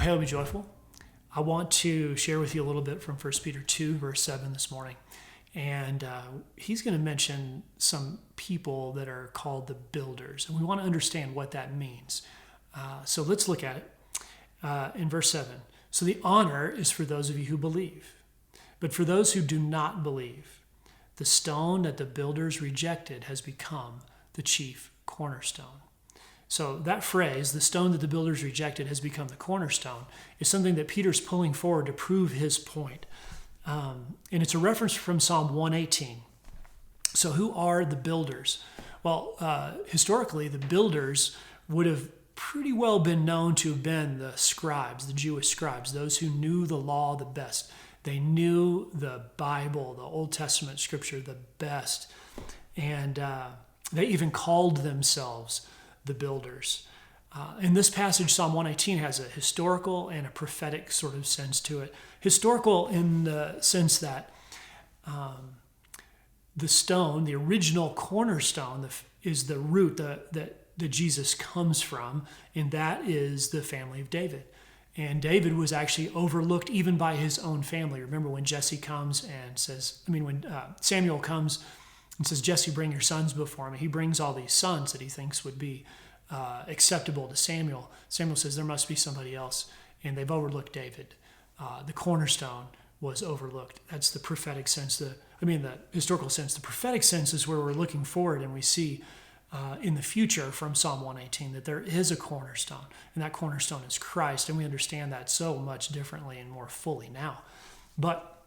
Hail, be joyful. I want to share with you a little bit from 1 Peter 2, verse 7 this morning. And he's going to mention some people that are called the builders. And we want to understand what that means. So let's look at it in verse 7. So the honor is for those of you who believe. But for those who do not believe, the stone that the builders rejected has become the chief cornerstone. So that phrase, the stone that the builders rejected has become the cornerstone, is something that Peter's pulling forward to prove his point. And it's a reference from Psalm 118. So who are the builders? Well, historically, the builders would have pretty well been known to have been the scribes, the Jewish scribes, those who knew the law the best. They knew the Bible, the Old Testament scripture, the best. And they even called themselves the builders. In this passage, Psalm 118 has a historical and a prophetic sort of sense to it. Historical in the sense that the stone, the original cornerstone, is the root that Jesus comes from, and that is the family of David. And David was actually overlooked even by his own family. Remember when Jesse comes and says, when Samuel comes and says, Jesse, bring your sons before me. He brings all these sons that he thinks would be acceptable to Samuel. Samuel says, there must be somebody else. And they've overlooked David. The cornerstone was overlooked. That's the prophetic sense. The historical sense. The prophetic sense is where we're looking forward and we see in the future from Psalm 118 that there is a cornerstone. And that cornerstone is Christ. And we understand that so much differently and more fully now. But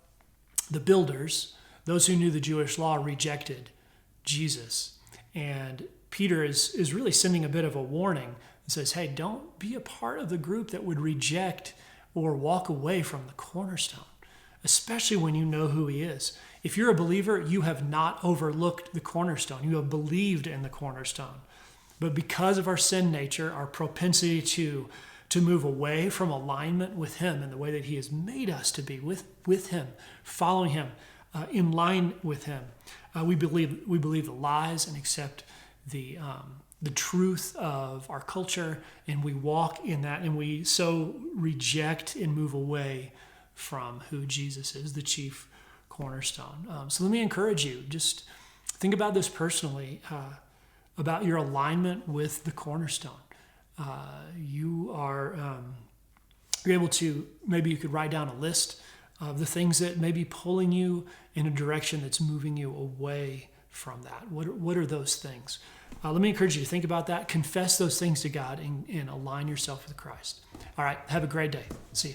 the builders, those who knew the Jewish law, rejected Jesus. And Peter is really sending a bit of a warning and says, hey, don't be a part of the group that would reject or walk away from the cornerstone, especially when you know who he is. If you're a believer, you have not overlooked the cornerstone. You have believed in the cornerstone. But because of our sin nature, our propensity to move away from alignment with him and the way that he has made us to be with him, following him, in line with him, we believe the lies and accept the truth of our culture, and we walk in that, and we so reject and move away from who Jesus is, the chief cornerstone. So let me encourage you, just think about this personally, about your alignment with the cornerstone. You're able to, maybe you could write down a list of the things that may be pulling you in a direction that's moving you away from that. What are those things? Let me encourage you to think about that, confess those things to God, and align yourself with Christ. All right, have a great day. See you.